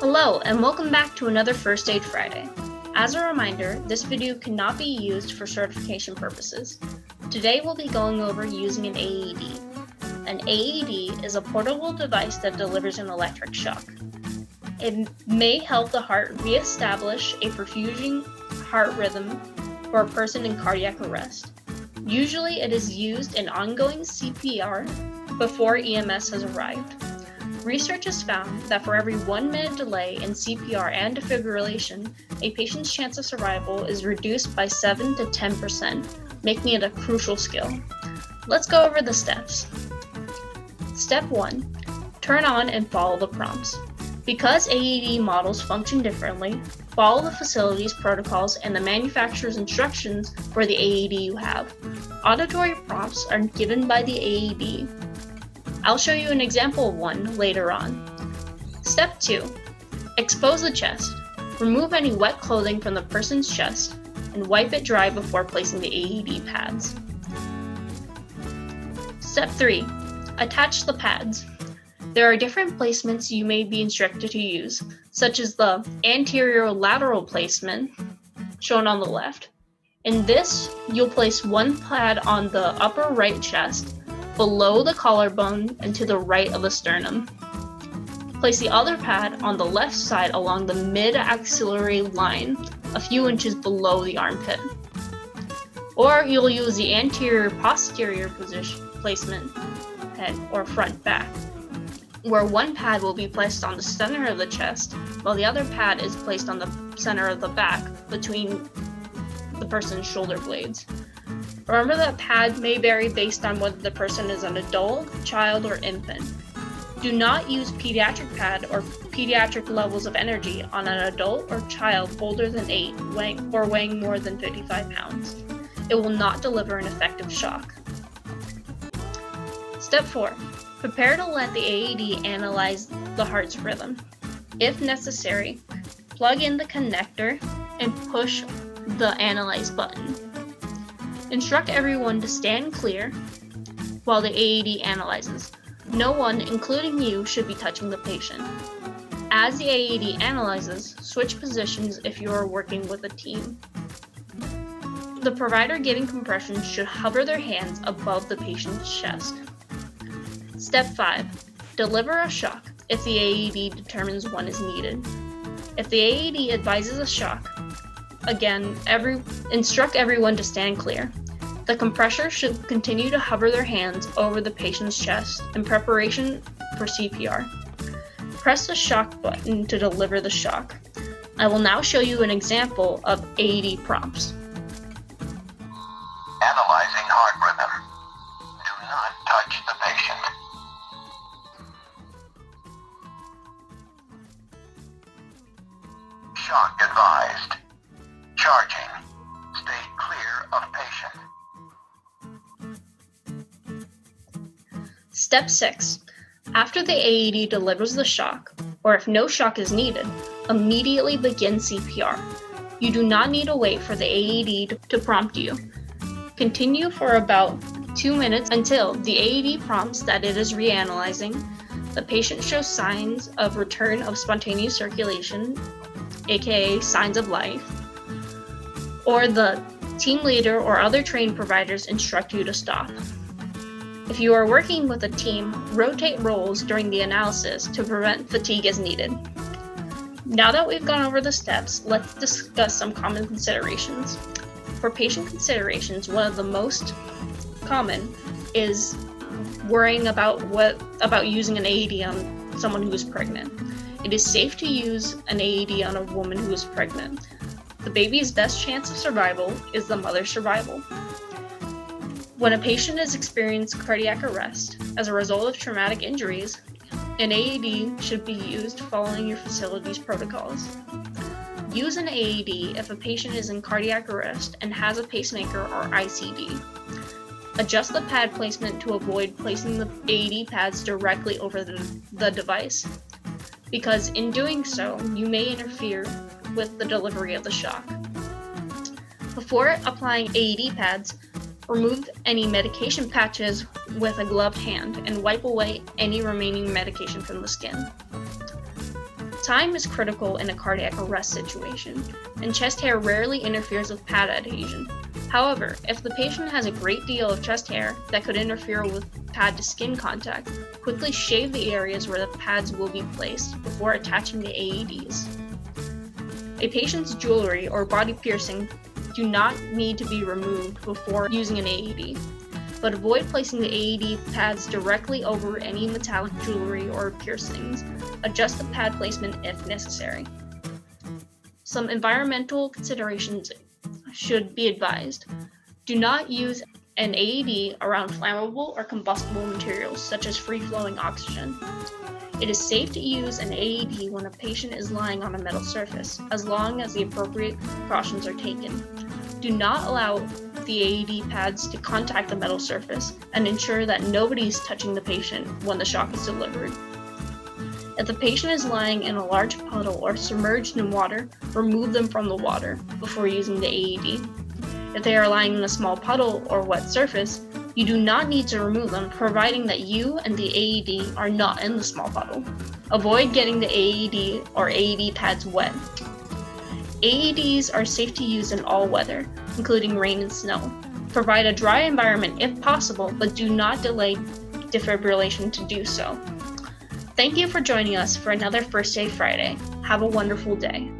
Hello, and welcome back to another First Aid Friday. As a reminder, this video cannot be used for certification purposes. Today we'll be going over using an AED. An AED is a portable device that delivers an electric shock. It may help the heart re-establish a perfusing heart rhythm for a person in cardiac arrest. Usually it is used in ongoing CPR before EMS has arrived. Research has found that for every 1 minute delay in CPR and defibrillation, a patient's chance of survival is reduced by 7 to 10%, making it a crucial skill. Let's go over the steps. Step 1. Turn on and follow the prompts. Because AED models function differently, follow the facility's protocols and the manufacturer's instructions for the AED you have. Auditory prompts are given by the AED. I'll show you an example of one later on. Step 2. Expose the chest. Remove any wet clothing from the person's chest and wipe it dry before placing the AED pads. Step 3. Attach the pads. There are different placements you may be instructed to use, such as the anterior lateral placement, shown on the left. In this, you'll place one pad on the upper right chest, below the collarbone and to the right of the sternum. Place the other pad on the left side along the mid-axillary line, a few inches below the armpit. Or you'll use the anterior-posterior placement, head or front-back, where one pad will be placed on the center of the chest, while the other pad is placed on the center of the back between the person's shoulder blades. Remember that pad may vary based on whether the person is an adult, child, or infant. Do not use pediatric pad or pediatric levels of energy on an adult or child older than 8 weighing more than 55 pounds. It will not deliver an effective shock. Step 4. Prepare to let the AED analyze the heart's rhythm. If necessary, plug in the connector and push the Analyze button. Instruct everyone to stand clear while the AED analyzes. No one, including you, should be touching the patient. As the AED analyzes, switch positions if you are working with a team. The provider giving compression should hover their hands above the patient's chest. Step 5. Deliver a shock if the AED determines one is needed. If the AED advises a shock, again, instruct everyone to stand clear. The compressor should continue to hover their hands over the patient's chest in preparation for CPR. Press the shock button to deliver the shock. I will now show you an example of AED prompts. Analyzing heart rhythm. Do not touch the patient. Shock advised. Charging. Stay clear of patient. Step 6. After the AED delivers the shock, or if no shock is needed, immediately begin CPR. You do not need to wait for the AED to prompt you. Continue for about 2 minutes until the AED prompts that it is reanalyzing, the patient shows signs of return of spontaneous circulation, aka signs of life, or the team leader or other trained providers instruct you to stop. If you are working with a team, rotate roles during the analysis to prevent fatigue as needed. Now that we've gone over the steps, let's discuss some common considerations. For patient considerations, one of the most common is worrying about using an AED on someone who is pregnant. It is safe to use an AED on a woman who is pregnant. The baby's best chance of survival is the mother's survival. When a patient has experienced cardiac arrest as a result of traumatic injuries, an AED should be used following your facility's protocols. Use an AED if a patient is in cardiac arrest and has a pacemaker or ICD. Adjust the pad placement to avoid placing the AED pads directly over the device, because in doing so, you may interfere with the delivery of the shock. Before applying AED pads, remove any medication patches with a gloved hand and wipe away any remaining medication from the skin. Time is critical in a cardiac arrest situation, and chest hair rarely interferes with pad adhesion. However, if the patient has a great deal of chest hair that could interfere with pad to skin contact, quickly shave the areas where the pads will be placed before attaching the AEDs. A patient's jewelry or body piercing do not need to be removed before using an AED, but avoid placing the AED pads directly over any metallic jewelry or piercings. Adjust the pad placement if necessary. Some environmental considerations should be advised. Do not use an AED around flammable or combustible materials such as free-flowing oxygen. It is safe to use an AED when a patient is lying on a metal surface, as long as the appropriate precautions are taken. Do not allow the AED pads to contact the metal surface, and ensure that nobody is touching the patient when the shock is delivered. If the patient is lying in a large puddle or submerged in water, remove them from the water before using the AED. If they are lying in a small puddle or wet surface, you do not need to remove them, providing that you and the AED are not in the small puddle. Avoid getting the AED or AED pads wet. AEDs are safe to use in all weather, including rain and snow. Provide a dry environment if possible, but do not delay defibrillation to do so. Thank you for joining us for another First Aid Friday. Have a wonderful day.